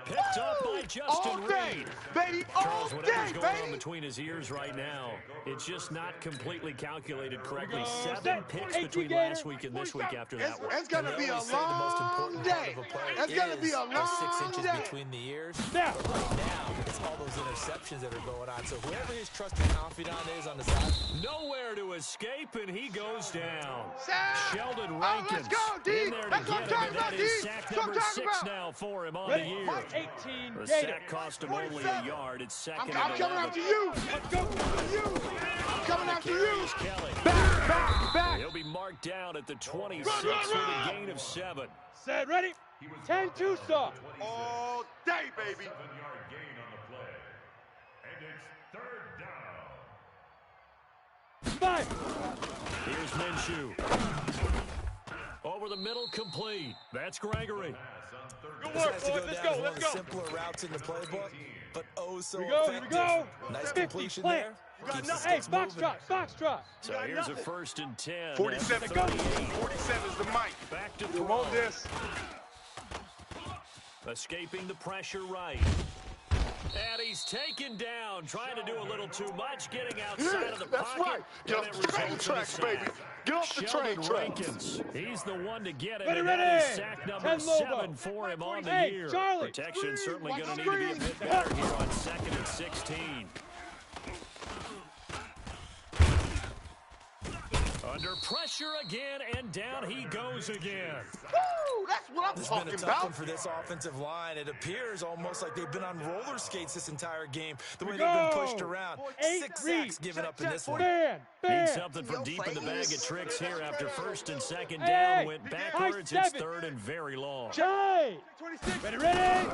Speaker 1: Picked up by
Speaker 4: All
Speaker 1: Justin
Speaker 4: day,
Speaker 1: Reed.
Speaker 4: baby. All
Speaker 1: Charles, whatever's
Speaker 4: day,
Speaker 1: going on
Speaker 4: baby.
Speaker 1: between his ears right now, it's just not completely calculated correctly.
Speaker 3: Go.
Speaker 1: 7
Speaker 3: Set.
Speaker 1: picks
Speaker 3: 18
Speaker 1: between
Speaker 3: Gator.
Speaker 1: last week and this week after
Speaker 4: It's,
Speaker 1: that one.
Speaker 4: it's gonna
Speaker 2: And
Speaker 4: be
Speaker 2: they
Speaker 4: a
Speaker 2: always say the most
Speaker 4: long
Speaker 2: important
Speaker 4: day.
Speaker 2: part of a play
Speaker 4: It's gonna be
Speaker 2: is
Speaker 4: a
Speaker 2: those 6
Speaker 4: long
Speaker 2: inches
Speaker 4: day.
Speaker 2: between the ears.
Speaker 3: Now.
Speaker 2: But right now, it's all those interceptions that are going on. So whoever his trusted confidant is on the side,
Speaker 1: Nowhere to escape, and he goes down.
Speaker 4: Set.
Speaker 1: Sheldon
Speaker 4: Oh,
Speaker 1: Rankins
Speaker 4: let's go, D.
Speaker 1: in there to
Speaker 4: That's what I'm
Speaker 1: get him,
Speaker 4: talking
Speaker 1: and
Speaker 4: about,
Speaker 1: that
Speaker 4: D.
Speaker 1: is sack
Speaker 4: That's what I'm
Speaker 1: number
Speaker 4: talking
Speaker 1: 6
Speaker 4: about.
Speaker 1: now for him on
Speaker 3: Ready.
Speaker 1: the year.
Speaker 3: 18,
Speaker 1: The
Speaker 3: Gator.
Speaker 1: sack cost him only
Speaker 4: 47.
Speaker 1: a yard. It's second
Speaker 4: I'm
Speaker 1: and
Speaker 4: coming
Speaker 1: 11.
Speaker 4: after you.
Speaker 3: Let's go.
Speaker 4: You. I'm coming after you.
Speaker 1: Is Kelly.
Speaker 4: Back.
Speaker 1: He'll be marked down at the 26
Speaker 4: Run.
Speaker 1: with a gain of 7.
Speaker 3: Set, ready. 10-2 stop.
Speaker 7: All day, baby.
Speaker 5: 7-yard gain on the play. And it's 3rd down.
Speaker 3: 5.
Speaker 1: Here's Minshew. Over the middle, complete. That's Gregory.
Speaker 3: Good
Speaker 2: this
Speaker 3: work,
Speaker 2: has to
Speaker 3: boys.
Speaker 2: go
Speaker 3: Let's
Speaker 2: down
Speaker 3: go.
Speaker 2: as one
Speaker 3: Let's
Speaker 2: of
Speaker 3: go.
Speaker 2: the simpler routes in the playbook, but oh so
Speaker 3: Here we go. Here we
Speaker 2: effective.
Speaker 3: go.
Speaker 2: Nice
Speaker 3: 50,
Speaker 2: completion
Speaker 3: plant.
Speaker 2: there.
Speaker 3: You got
Speaker 2: Keeps the
Speaker 3: nothing. Hey,
Speaker 2: sticks
Speaker 3: box
Speaker 2: moving.
Speaker 3: trot. Box trot.
Speaker 1: So here's a 1st and 10.
Speaker 7: 47.
Speaker 3: Go.
Speaker 7: 47 is the mic.
Speaker 1: Back to
Speaker 7: You
Speaker 1: throw.
Speaker 7: want this?
Speaker 1: Escaping the pressure right. And he's taken down, trying to do a little too much, getting outside of the
Speaker 7: That's
Speaker 1: pocket.
Speaker 7: right. Get
Speaker 1: and
Speaker 7: off
Speaker 1: it
Speaker 7: the train
Speaker 1: results in a
Speaker 7: tracks,
Speaker 1: sack.
Speaker 7: baby. Get off the
Speaker 1: Sheldon
Speaker 7: train tracks.
Speaker 1: Rankins, he's the one to get him,
Speaker 3: Ready,
Speaker 1: and that
Speaker 3: ready.
Speaker 1: is sack number
Speaker 3: 10 Lobo.
Speaker 1: 7 for him on the
Speaker 3: Hey,
Speaker 1: year.
Speaker 3: Charlie.
Speaker 1: Protection certainly
Speaker 4: Watch
Speaker 1: going to
Speaker 4: the
Speaker 1: need to be a
Speaker 4: screen.
Speaker 1: bit better here on 2nd and 16. Under pressure again, and down he goes again.
Speaker 4: Woo! That's what I'm
Speaker 2: This has been a
Speaker 4: talking
Speaker 2: tough one
Speaker 4: about.
Speaker 2: for this offensive line. It appears almost like they've been on roller skates this entire game, the way
Speaker 3: we
Speaker 2: they've been
Speaker 3: go.
Speaker 2: pushed around.
Speaker 3: 8
Speaker 2: 6
Speaker 3: read.
Speaker 2: sacks given up in this one.
Speaker 3: Bam.
Speaker 1: Need
Speaker 3: Bam.
Speaker 1: something from deep in the bag of tricks here after 1st and 2nd down.
Speaker 3: Hey,
Speaker 1: Went
Speaker 3: high
Speaker 1: backwards. It's
Speaker 3: 7.
Speaker 1: 3rd and very long.
Speaker 3: Jay.
Speaker 4: 26.
Speaker 3: Ready, ready.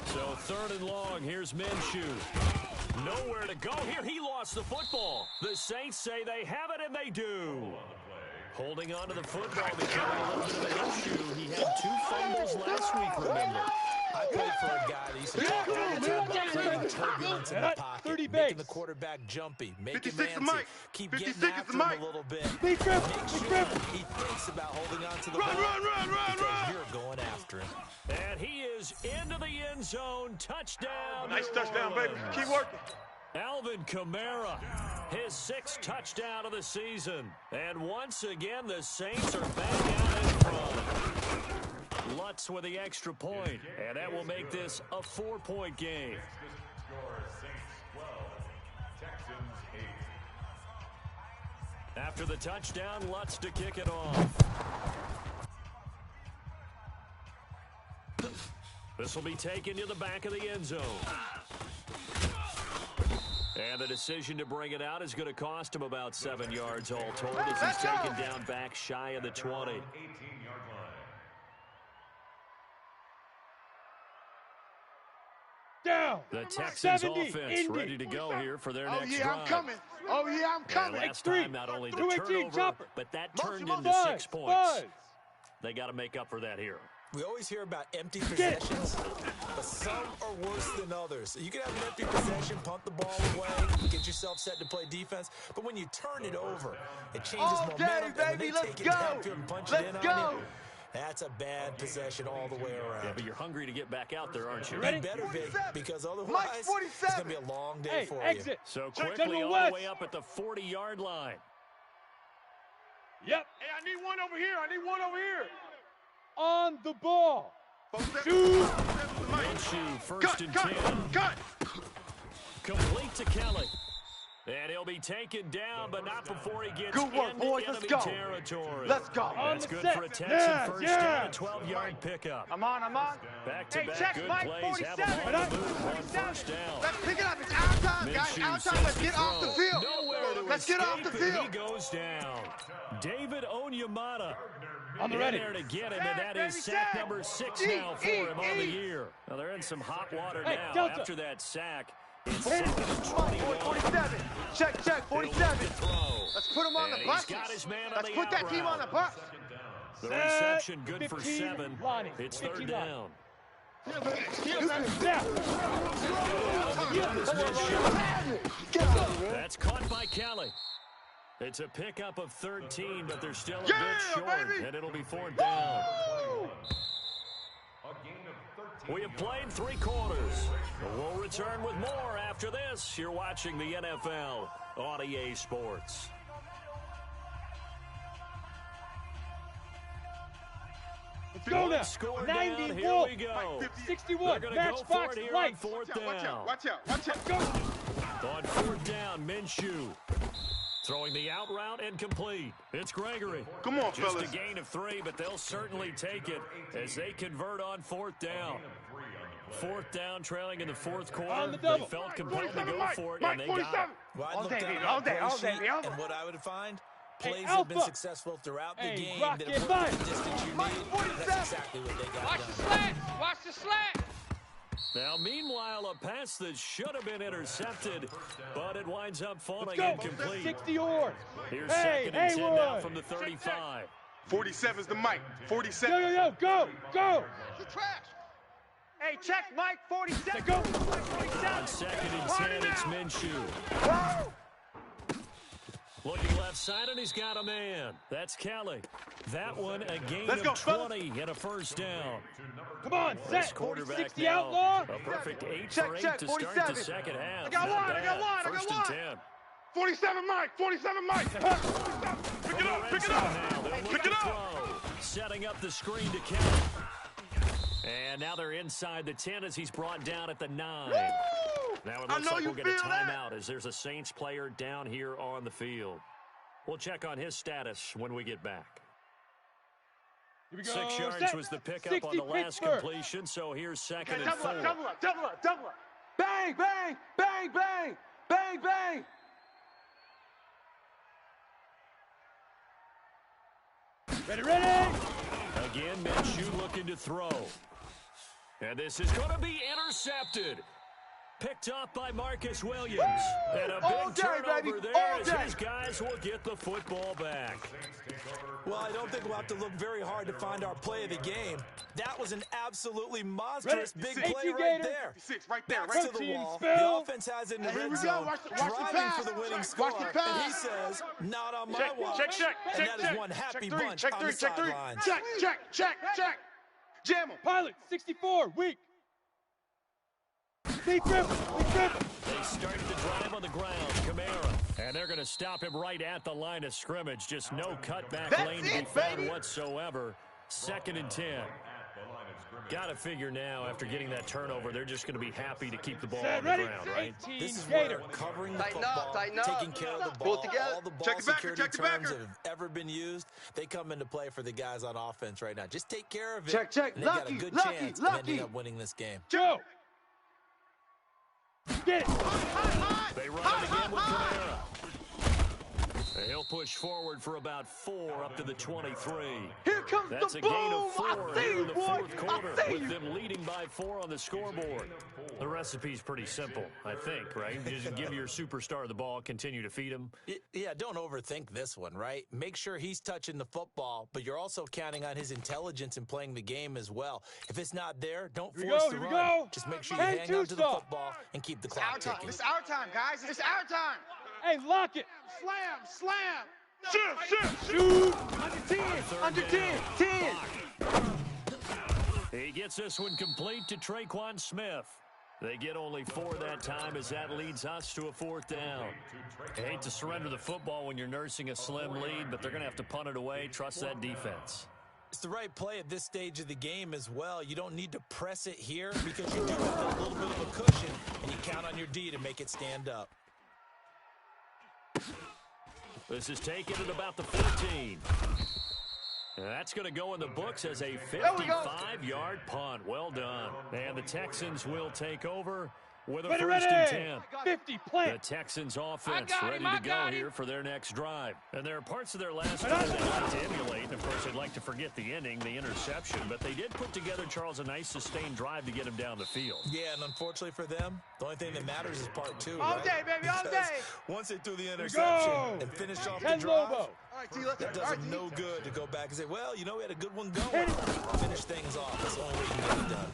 Speaker 1: So 3rd and long. Here's Minshew. Nowhere to go here. He lost the football. The Saints say they have it, and they do. Holding on to the football, becoming a little bit of an issue. He had 2 fumbles last week, remember.
Speaker 2: I played for a guy that used to talk all the time about creating turbulence in the pocket,
Speaker 3: 30
Speaker 2: making
Speaker 3: base.
Speaker 2: the quarterback jumpy, making
Speaker 7: 56
Speaker 2: him
Speaker 7: is
Speaker 2: antsy,
Speaker 7: Mike.
Speaker 2: keep
Speaker 7: 56
Speaker 2: getting
Speaker 7: is
Speaker 2: after him
Speaker 7: Mike.
Speaker 2: a little bit.
Speaker 3: Big grip.
Speaker 2: Make
Speaker 3: Big
Speaker 2: sure
Speaker 3: grip.
Speaker 2: he thinks about holding on to the
Speaker 7: Run,
Speaker 2: ball
Speaker 7: run, run, run,
Speaker 2: because
Speaker 7: run.
Speaker 2: you're going after him.
Speaker 1: And he is into the end zone. Touchdown.
Speaker 7: Nice
Speaker 1: New
Speaker 7: touchdown, baby.
Speaker 1: Orleans.
Speaker 7: Keep working.
Speaker 1: Alvin Kamara, his 6th touchdown of the season. And once again, the Saints are back out in front. Lutz with the extra point, and that will make this a 4-point game.
Speaker 5: Score Saints 12, Texans 8.
Speaker 1: After the touchdown, Lutz to kick it off. This will be taken to the back of the end zone. And the decision to bring it out is going to cost him about 7 yards all told as he's taken down back shy of the 20.
Speaker 5: 18-yard line.
Speaker 3: Down.
Speaker 1: The Texans
Speaker 3: 70,
Speaker 1: offense
Speaker 3: Indy.
Speaker 1: ready to go here for their
Speaker 4: Oh,
Speaker 1: next
Speaker 4: yeah,
Speaker 1: drive.
Speaker 4: I'm coming. Oh, yeah, I'm
Speaker 1: And
Speaker 4: coming.
Speaker 1: last
Speaker 3: Three.
Speaker 1: time, not only the
Speaker 3: 218
Speaker 1: turnover,
Speaker 3: chopper.
Speaker 1: but that
Speaker 4: Motion,
Speaker 1: turned
Speaker 4: motion.
Speaker 1: into 6
Speaker 3: Buzz.
Speaker 1: points.
Speaker 3: Buzz.
Speaker 1: They got to make up for that here.
Speaker 2: We always hear about empty possessions, but some are worse than others. You can have an empty possession, punt the ball away, get yourself set to play defense, but when you turn it over, it changes momentum, and when they take it downfield and punch it in on you, that's a bad possession all the way around.
Speaker 1: Yeah, but you're hungry to get back out there, aren't you?
Speaker 2: You better be, because otherwise it's going to be a long day for you.
Speaker 1: So quickly all the way up at the 40-yard line.
Speaker 3: Yep.
Speaker 7: Hey, I need one over here. I need one over here.
Speaker 3: On the ball.
Speaker 7: Shoot.
Speaker 1: Minshew, first and 10.
Speaker 7: Cut.
Speaker 1: Complete to Kelly. And he'll be taken down, but not before he gets
Speaker 4: Good work,
Speaker 1: into
Speaker 4: boys.
Speaker 1: enemy
Speaker 4: Let's go.
Speaker 1: territory.
Speaker 4: Let's go.
Speaker 1: That's good for a Texan first down, a 12-yard pickup.
Speaker 4: I'm on.
Speaker 1: Back-to-back good plays have them on the move on first down.
Speaker 4: Let's pick it up. It's our time, guys.
Speaker 1: Minshew
Speaker 4: Our time.
Speaker 1: sets
Speaker 4: Let's get off the
Speaker 1: throw.
Speaker 4: field.
Speaker 1: Nowhere to
Speaker 4: Let's get off the
Speaker 1: escape, and
Speaker 4: field.
Speaker 1: he goes down. David Onyemata
Speaker 3: On the
Speaker 1: in
Speaker 3: ready.
Speaker 1: there to get him, and that is sack number 6 now for him on the year. Now, they're in some hot water
Speaker 3: Hey,
Speaker 1: now
Speaker 3: Delta.
Speaker 1: after that sack. It's second and 21.
Speaker 4: 47. Check, 47. Let's put him on
Speaker 1: And
Speaker 4: the
Speaker 1: he's
Speaker 4: bus.
Speaker 1: got his man on
Speaker 4: Let's
Speaker 1: the
Speaker 4: put that
Speaker 1: out
Speaker 4: team on the
Speaker 1: route.
Speaker 4: bus.
Speaker 1: The reception good for
Speaker 3: 15
Speaker 1: 7.
Speaker 3: Lonnie.
Speaker 1: It's
Speaker 3: 15
Speaker 1: third down. That's caught by Kelly. It's a pickup of 13, but they're still a bit short,
Speaker 4: baby.
Speaker 1: and it'll be 4th down. We have played 3 quarters. We'll return with more after this. You're watching the NFL on EA Sports.
Speaker 3: Let's go now.
Speaker 1: Score
Speaker 3: 90
Speaker 1: down. Here
Speaker 3: Wolf.
Speaker 1: we go.
Speaker 3: 61.
Speaker 1: They're going to go for
Speaker 3: Matchbox
Speaker 1: it here
Speaker 3: right.
Speaker 1: on 4th
Speaker 7: Watch
Speaker 1: down.
Speaker 7: out. Watch out. Watch out.
Speaker 3: Go.
Speaker 1: On 4th down, Minshew. Throwing the out route incomplete. It's Gregory.
Speaker 7: Come on,
Speaker 1: Just
Speaker 7: fellas.
Speaker 1: a gain of 3, but they'll certainly take it as they convert on 4th down. 4th down, trailing in the 4th quarter.
Speaker 3: On the
Speaker 1: They
Speaker 3: double.
Speaker 1: felt compelled to
Speaker 7: 47,
Speaker 1: go
Speaker 7: Mike.
Speaker 1: for it,
Speaker 7: Mike,
Speaker 1: and they got
Speaker 7: 47.
Speaker 1: it.
Speaker 2: Well, I
Speaker 4: All
Speaker 2: looked
Speaker 4: day,
Speaker 2: down
Speaker 4: baby,
Speaker 2: at
Speaker 4: all
Speaker 2: the
Speaker 4: day,
Speaker 2: play
Speaker 4: all day,
Speaker 2: sheet,
Speaker 4: all day.
Speaker 2: and what I would find,
Speaker 3: Hey,
Speaker 2: plays have been
Speaker 3: Alpha.
Speaker 2: successful throughout the
Speaker 3: Hey,
Speaker 2: game
Speaker 3: rock
Speaker 2: that
Speaker 3: it
Speaker 2: have
Speaker 3: back.
Speaker 2: worked the distance you
Speaker 4: Mike,
Speaker 2: need.
Speaker 4: 47.
Speaker 2: That's exactly what they got
Speaker 6: Watch
Speaker 2: done.
Speaker 6: the slat. Watch the slat.
Speaker 1: Now, meanwhile, a pass that should have been intercepted, but it winds up falling
Speaker 3: Let's go.
Speaker 1: incomplete.
Speaker 3: 60 yours.
Speaker 1: Here's
Speaker 3: Hey,
Speaker 1: 2nd and 10 now
Speaker 3: Haywood.
Speaker 1: from the 35.
Speaker 7: 47's the mic.
Speaker 3: Yo,
Speaker 7: 47.
Speaker 3: yo, yo. Go. Go.
Speaker 4: You trash. Hey, check Mike 47.
Speaker 3: Go.
Speaker 1: On 2nd and 10, it's Minshew.
Speaker 4: Whoa.
Speaker 1: Looking left side, and he's got a man. That's Kelly. That one, a gain
Speaker 7: Let's
Speaker 1: of
Speaker 7: go, fellas.
Speaker 1: 20 and a first down.
Speaker 3: Come on.
Speaker 1: This
Speaker 3: Set.
Speaker 1: quarterback
Speaker 3: 60
Speaker 1: now,
Speaker 3: outlaw.
Speaker 1: a perfect 8
Speaker 4: Check,
Speaker 1: for 8
Speaker 4: check,
Speaker 1: to start the
Speaker 4: 47.
Speaker 1: second half.
Speaker 4: I got
Speaker 1: Not
Speaker 4: one, I got
Speaker 1: bad.
Speaker 4: one, I got
Speaker 1: First and
Speaker 4: one.
Speaker 1: 10.
Speaker 7: 47 Mike. 47 Mike. Pick it up. Pick it up.
Speaker 1: Now they're
Speaker 7: Pick
Speaker 1: looking
Speaker 7: it
Speaker 1: to
Speaker 7: up.
Speaker 1: throw. Setting up the screen to Kelly. And now they're inside the 10 as he's brought down at the 9. Now it
Speaker 7: I
Speaker 1: looks
Speaker 7: know
Speaker 1: like
Speaker 7: you
Speaker 1: we'll get a
Speaker 7: feel that.
Speaker 1: timeout as there's a Saints player down here on the field. We'll check on his status when we get back.
Speaker 3: Here we go.
Speaker 1: 6 yards
Speaker 3: Set.
Speaker 1: was the pickup
Speaker 3: 60
Speaker 1: on the last
Speaker 3: Pittsburgh.
Speaker 1: completion, so here's 2nd
Speaker 4: Okay,
Speaker 1: and
Speaker 4: double
Speaker 1: 4.
Speaker 4: up, double up, double up, double up. Bang, bang, bang, bang, bang, bang.
Speaker 3: Ready, ready.
Speaker 1: Again, Minshew looking to throw. And this is going to be intercepted. Picked off by Marcus Williams. And a
Speaker 4: All
Speaker 1: big
Speaker 4: day,
Speaker 1: turnover
Speaker 4: baby.
Speaker 1: there
Speaker 4: All
Speaker 1: as
Speaker 4: day.
Speaker 1: his guys will get the football back.
Speaker 2: Well, I don't think we'll have to look very hard to find our play of the game. That was an absolutely monstrous
Speaker 3: Ready?
Speaker 2: big play
Speaker 3: 18
Speaker 2: right
Speaker 3: Gator.
Speaker 2: there.
Speaker 7: 56 right there.
Speaker 2: Backs
Speaker 7: Right
Speaker 2: to the
Speaker 3: Team
Speaker 2: wall.
Speaker 3: spell.
Speaker 2: The offense has it in the
Speaker 4: Here
Speaker 2: red
Speaker 4: we go.
Speaker 2: zone,
Speaker 4: Watch the
Speaker 2: driving
Speaker 4: pass.
Speaker 2: for the winning
Speaker 4: Watch
Speaker 2: score.
Speaker 4: the pass.
Speaker 2: And he says, not on my
Speaker 7: Check,
Speaker 2: watch.
Speaker 7: check, check,
Speaker 2: And
Speaker 7: check,
Speaker 2: that is
Speaker 7: check.
Speaker 2: one happy
Speaker 4: Check three,
Speaker 2: bunch
Speaker 4: check
Speaker 2: on
Speaker 4: three,
Speaker 2: the
Speaker 4: check three.
Speaker 2: sidelines.
Speaker 4: Check, check, check, check. Jam him.
Speaker 3: Pilot. 64. Weak. Deep grip. Deep grip.
Speaker 1: They started the drive on the ground. Kamara. And they're going to stop him right at the line of scrimmage. Just no cutback
Speaker 4: That's
Speaker 1: lane to be
Speaker 4: it,
Speaker 1: found
Speaker 4: baby.
Speaker 1: whatsoever. 2nd and 10. Got to figure now, after getting that turnover, they're just going to be happy to keep the ball
Speaker 3: Set.
Speaker 1: on the
Speaker 3: Ready.
Speaker 1: ground, right?
Speaker 3: 18
Speaker 2: This is
Speaker 3: Gator.
Speaker 2: where covering the
Speaker 4: Tighten up,
Speaker 2: football,
Speaker 4: tighten up.
Speaker 2: taking care of the
Speaker 4: Pull
Speaker 2: ball,
Speaker 4: it together.
Speaker 2: all the ball
Speaker 7: Check the backer,
Speaker 2: security
Speaker 7: check the
Speaker 2: terms
Speaker 7: backer.
Speaker 2: that have ever been used, they come into play for the guys on offense right now. Just take care of it.
Speaker 4: Check, check.
Speaker 2: And they got
Speaker 4: Lucky,
Speaker 2: a good
Speaker 4: lucky,
Speaker 2: chance of
Speaker 4: lucky.
Speaker 2: ending up winning this game.
Speaker 3: Go. Get it.
Speaker 1: They run it again with Kamara. And he'll They'll push forward for about 4 up to the 23.
Speaker 4: Here comes
Speaker 1: That's
Speaker 4: the
Speaker 1: a
Speaker 4: boom.
Speaker 1: gain of 4
Speaker 4: I see
Speaker 1: here
Speaker 4: you,
Speaker 1: in the
Speaker 4: boy.
Speaker 1: fourth quarter,
Speaker 4: I see
Speaker 1: with
Speaker 4: you.
Speaker 1: them leading by 4 on the scoreboard. The recipe's pretty simple, I think, right? You just give your superstar the ball, continue to feed him.
Speaker 2: Yeah, don't overthink this one, right? Make sure he's touching the football, but you're also counting on his intelligence in playing the game as well. If it's not there, don't force the run. Just make sure you hang on to the football and keep the clock ticking.
Speaker 4: It's our time, guys. It's our time.
Speaker 3: Hey, lock it.
Speaker 4: Slam.
Speaker 7: Shift.
Speaker 3: Shoot.
Speaker 4: Under 10. 10.
Speaker 1: He gets this one complete to Traquan Smith. They get only 4 that time as that leads us to a 4th down. I hate to surrender the football when you're nursing a slim lead, but they're going to have to punt it away. Trust that defense.
Speaker 2: It's the right play at this stage of the game as well. You don't need to press it here because you do have a little bit of a cushion, and you count on your D to make it stand up.
Speaker 1: This is taken at about the 15. And that's going to go in the books as a 55-yard punt. Well done. And the Texans will take over with a first and 10.
Speaker 3: 50, plant.
Speaker 1: The Texans offense
Speaker 6: got
Speaker 1: ready
Speaker 6: him,
Speaker 1: to go
Speaker 6: got him.
Speaker 1: here for their next drive. And there are parts of their last drive they'd like to emulate. And, of course, they'd like to forget the ending, the interception. But they did put together, Charles, a nice sustained drive to get him down the field.
Speaker 2: Yeah, and unfortunately for them, the only thing that matters is part 2,
Speaker 4: All
Speaker 2: right?
Speaker 4: day, baby, all
Speaker 2: Because
Speaker 4: day.
Speaker 2: once they threw the interception and finished off the drive,
Speaker 4: All right, T, let's
Speaker 2: that does them no good to go back and say, well, you know, we had a good one going. Finish things off. That's the only way you can get it done.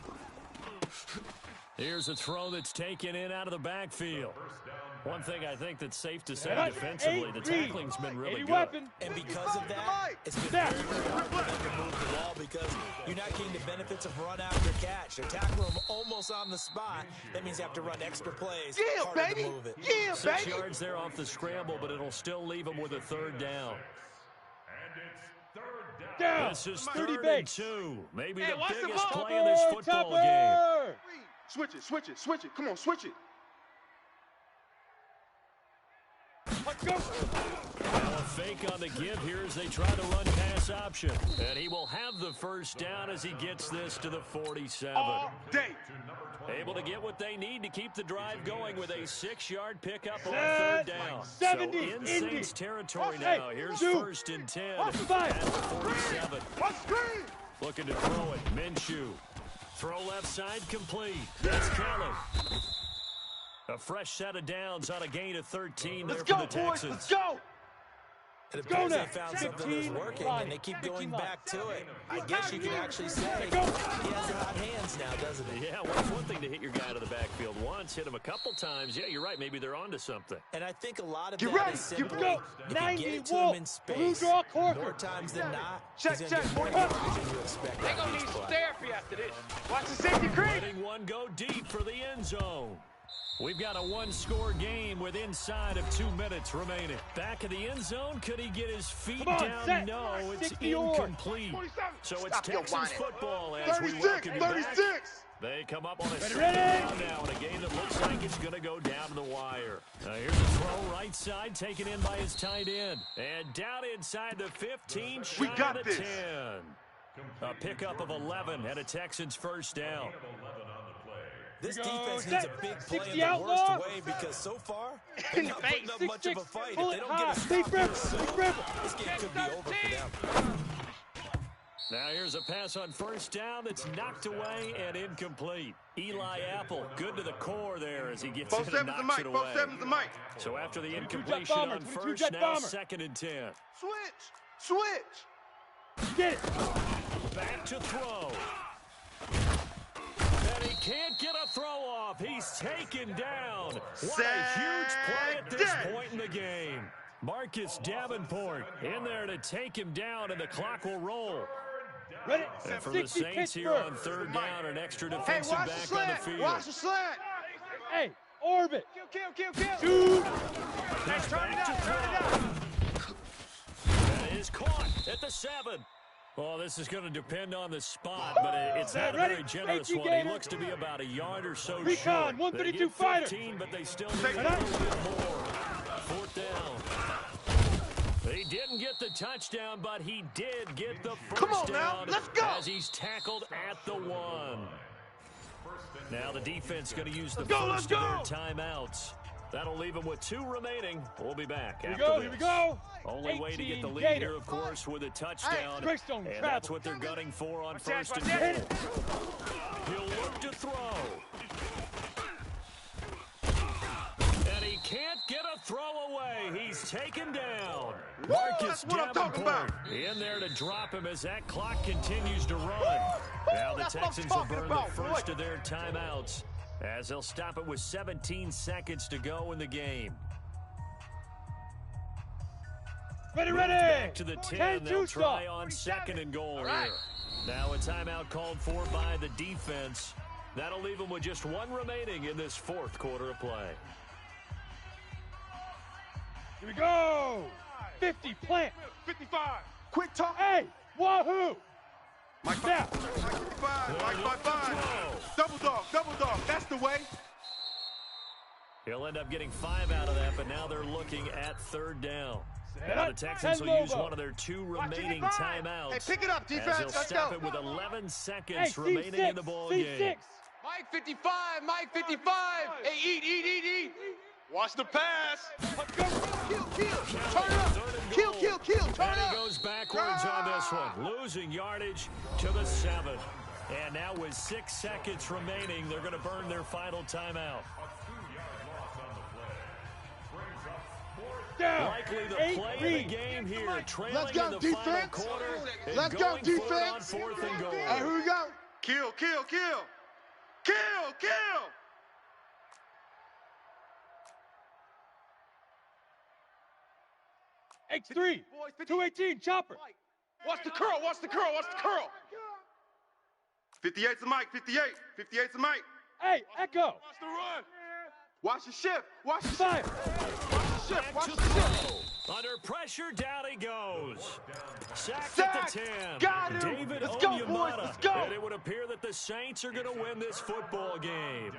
Speaker 1: Here's a throw that's taken in out of the backfield. One thing I think that's safe to say
Speaker 3: That's
Speaker 1: defensively, the
Speaker 3: 8-3.
Speaker 1: tackling's been really good.
Speaker 3: Weapon.
Speaker 2: And because of that, it's been very, very hard for them to move the ball because you're not getting the benefits of run after catch. They're tackling them almost on the spot. That means you have to run extra plays.
Speaker 4: Yeah,
Speaker 2: harder
Speaker 4: baby.
Speaker 2: to move it.
Speaker 4: Yeah,
Speaker 1: 6
Speaker 4: baby.
Speaker 1: yards there off the scramble, but it'll still leave them with a 3rd down.
Speaker 5: And it's 3rd down.
Speaker 3: Down.
Speaker 1: This is
Speaker 3: 30
Speaker 1: 3rd and
Speaker 3: base.
Speaker 1: 2. Maybe
Speaker 6: Hey,
Speaker 1: the
Speaker 6: watch the
Speaker 1: biggest
Speaker 6: ball.
Speaker 1: play of this football game.
Speaker 4: Switch it. Come on, switch it.
Speaker 3: Let's go.
Speaker 1: Now a fake on the give here as they try to run pass option. And he will have the first down as he gets this to the 47.
Speaker 4: All day.
Speaker 1: Able to get what they need to keep the drive going with a 6-yard pickup on
Speaker 3: Set.
Speaker 1: 3rd down.
Speaker 3: 70,
Speaker 1: So in Saints
Speaker 3: Indy.
Speaker 1: territory
Speaker 3: Hey,
Speaker 1: now. Here's
Speaker 3: shoot.
Speaker 1: 1st and 10
Speaker 3: Off the
Speaker 1: at
Speaker 3: back.
Speaker 1: the 47.
Speaker 4: What screen?
Speaker 1: Looking to throw it. Minshew. Throw left side complete. That's Kelly. A fresh set of downs on a gain of 13 there
Speaker 4: Let's
Speaker 1: for
Speaker 4: go,
Speaker 1: the
Speaker 4: boys.
Speaker 1: Texans.
Speaker 4: Let's go.
Speaker 2: It
Speaker 3: Go
Speaker 2: appears
Speaker 3: now.
Speaker 2: they found something that's
Speaker 3: 15
Speaker 2: working,
Speaker 3: line.
Speaker 2: and they keep
Speaker 3: 15
Speaker 2: going
Speaker 3: line.
Speaker 2: back to it. I guess you can actually say he
Speaker 3: Go.
Speaker 2: has hot hands now, doesn't he?
Speaker 1: Yeah, well, it's one thing to hit your guy out of the backfield once, hit him a couple times. Yeah, you're right. Maybe they're onto something.
Speaker 2: And I think a lot of
Speaker 4: Get
Speaker 2: that
Speaker 4: ready.
Speaker 2: is
Speaker 4: Get
Speaker 2: simply,
Speaker 3: go.
Speaker 2: if you
Speaker 3: 90
Speaker 2: get it to
Speaker 3: Wolf.
Speaker 2: him in space,
Speaker 3: Blue draw Corker.
Speaker 2: more times than not,
Speaker 4: Check,
Speaker 2: he's going to
Speaker 4: check.
Speaker 2: get more
Speaker 4: 45.
Speaker 2: yards than you expect
Speaker 6: They
Speaker 2: out
Speaker 6: gonna
Speaker 2: of
Speaker 6: need
Speaker 2: each
Speaker 6: some
Speaker 2: play.
Speaker 6: therapy after this.
Speaker 4: Watch the safety creep.
Speaker 1: Letting one go deep for the end zone. We've got a 1-score game with inside of 2 minutes remaining. Back of the end zone, could he get his feet
Speaker 3: Come on,
Speaker 1: down?
Speaker 3: set.
Speaker 1: No, it's
Speaker 3: 60 yards.
Speaker 1: incomplete.
Speaker 7: 27.
Speaker 1: So it's
Speaker 4: Stop your
Speaker 1: Texans
Speaker 4: whining.
Speaker 1: football as we
Speaker 4: 36,
Speaker 1: welcome you back.
Speaker 4: 36.
Speaker 1: They come up on a
Speaker 3: Ready,
Speaker 1: 2nd
Speaker 3: ready.
Speaker 1: down now in a game that looks like it's going to go down to the wire. Here's a throw right side taken in by his tight end. And down inside the 15,
Speaker 4: We
Speaker 1: shy
Speaker 4: got
Speaker 1: of the
Speaker 4: this.
Speaker 1: 10. A pickup of 11 and a Texans first down.
Speaker 2: This
Speaker 3: Here we go.
Speaker 2: defense needs a
Speaker 3: Set.
Speaker 2: big play
Speaker 3: 60
Speaker 2: in the
Speaker 3: outlaw.
Speaker 2: worst way because so far, they're not putting up much of a fight. If
Speaker 3: Pull
Speaker 2: they
Speaker 3: it
Speaker 2: don't
Speaker 3: high.
Speaker 2: get a
Speaker 3: Big
Speaker 2: stop
Speaker 3: river.
Speaker 2: here soon,
Speaker 3: Big river.
Speaker 2: this game could be over for them.
Speaker 1: Now here's a pass on first down that's knocked away and incomplete. Eli Apple, good to the core there as he gets
Speaker 4: Both
Speaker 1: in and
Speaker 4: sevens the
Speaker 1: knocks it
Speaker 4: mic. Both
Speaker 1: away.
Speaker 4: sevens the mic.
Speaker 1: So after the
Speaker 3: 22
Speaker 1: incompletion
Speaker 3: jet bomber,
Speaker 1: on
Speaker 3: 22
Speaker 1: first,
Speaker 3: jet
Speaker 1: now
Speaker 3: bomber.
Speaker 1: 2nd and 10.
Speaker 4: Switch.
Speaker 3: Get it.
Speaker 1: Back to throw. And he can't get a throw off. He's taken down. What a huge play at this
Speaker 4: Sack.
Speaker 1: point in the game. Marcus Davenport in there to take him down, and the clock will roll.
Speaker 3: Ready.
Speaker 1: And for the
Speaker 3: 60
Speaker 1: Saints here on
Speaker 3: Pittsburgh.
Speaker 1: 3rd down, an extra
Speaker 4: Hey,
Speaker 1: defensive
Speaker 4: watch the
Speaker 1: back on the
Speaker 4: slant.
Speaker 1: field.
Speaker 4: Watch the slant.
Speaker 3: Hey, orbit.
Speaker 4: Kill.
Speaker 3: Shoot.
Speaker 4: Hey, turn it up.
Speaker 1: That is caught at the 7. Well, this is going to depend on the spot, but it's not a
Speaker 3: Ready?
Speaker 1: very generous
Speaker 3: 18
Speaker 1: one. He
Speaker 3: gainer.
Speaker 1: looks to be about a yard or so
Speaker 3: Recon,
Speaker 1: short.
Speaker 3: 132
Speaker 1: They get
Speaker 3: fighter.
Speaker 1: 15, but they still
Speaker 4: Take
Speaker 1: need
Speaker 4: it
Speaker 1: a
Speaker 4: out.
Speaker 1: little bit more. 4th down. He didn't get the touchdown, but he did get the first
Speaker 4: Come on now,
Speaker 1: down
Speaker 4: let's go.
Speaker 1: as he's tackled at the 1. Now the defense going to use the
Speaker 4: Let's go,
Speaker 1: first of their
Speaker 4: let's go.
Speaker 1: timeouts. That'll leave him with 2 remaining. We'll be back
Speaker 3: Here we
Speaker 1: after
Speaker 3: go,
Speaker 1: this.
Speaker 3: here we go.
Speaker 1: Only way to get the lead
Speaker 3: Gator.
Speaker 1: here, of course, with a touchdown.
Speaker 3: Greystone,
Speaker 1: And
Speaker 3: travel.
Speaker 1: that's what they're gunning for on first and
Speaker 3: Hit
Speaker 1: goal.
Speaker 3: it.
Speaker 1: He'll look to throw. And he can't get a throw away. He's taken down. Marcus
Speaker 4: That's what I'm talking
Speaker 1: Davenport
Speaker 4: about.
Speaker 1: in there to drop him as that clock continues to run. Now the
Speaker 4: That's what I'm
Speaker 1: Texans will
Speaker 4: talking
Speaker 1: burn
Speaker 4: about,
Speaker 1: the first
Speaker 4: boy.
Speaker 1: of their timeouts as they'll stop it with 17 seconds to go in the game.
Speaker 3: Ready,
Speaker 1: Moves
Speaker 3: ready.
Speaker 1: back to the 10.
Speaker 3: 10-2
Speaker 1: They'll try
Speaker 3: stop.
Speaker 1: on second and goal
Speaker 4: right.
Speaker 1: here. Now a timeout called for by the defense. That'll leave them with just 1 remaining in this 4th quarter of play.
Speaker 3: Here we go. 50, plant.
Speaker 7: 55.
Speaker 4: Quick talk.
Speaker 3: Hey, wahoo.
Speaker 4: Mike
Speaker 3: Now.
Speaker 4: 55. Mike 55. Double dog. That's the way.
Speaker 1: He'll end up getting 5 out of that, but now they're looking at 3rd down. Now the Texans will use one of their 2 remaining timeouts.
Speaker 4: Hey, pick it up, defense.
Speaker 1: As they'll
Speaker 4: Let's
Speaker 1: stop
Speaker 4: go.
Speaker 1: it with 11 seconds
Speaker 3: Hey,
Speaker 1: remaining in the
Speaker 3: C6,
Speaker 1: ball
Speaker 3: C6.
Speaker 1: game.
Speaker 6: Mike 55, Mike 55. Hey, eat.
Speaker 7: Watch the pass.
Speaker 4: Kill. Turn it up. Kill. Turn
Speaker 1: And
Speaker 4: it
Speaker 1: he
Speaker 4: up.
Speaker 1: goes backwards on this one, losing yardage to the 7. And now with 6 seconds remaining, they're going to burn their final timeout.
Speaker 3: Down.
Speaker 1: Likely the
Speaker 3: 8,
Speaker 1: play of
Speaker 3: read.
Speaker 1: the game here, trailing
Speaker 4: Let's go,
Speaker 1: in the final
Speaker 4: defense.
Speaker 1: quarter. and
Speaker 4: Let's go,
Speaker 1: going for it on
Speaker 4: defense.
Speaker 1: 4th and goal.
Speaker 4: Hey, here we go. Kill.
Speaker 3: H3, 218, chopper.
Speaker 7: Watch the curl.
Speaker 4: 58's a Mike. 58's a Mike.
Speaker 3: Hey, Echo.
Speaker 7: Watch the run.
Speaker 4: Watch the shift.
Speaker 3: 5.
Speaker 1: Back to throw. Under pressure, down he goes. Sacked at the 10.
Speaker 4: Got him.
Speaker 1: David
Speaker 4: Let's go, boys.
Speaker 1: Onyemata.
Speaker 4: Let's go.
Speaker 1: And it would appear that the Saints are going to win this football game.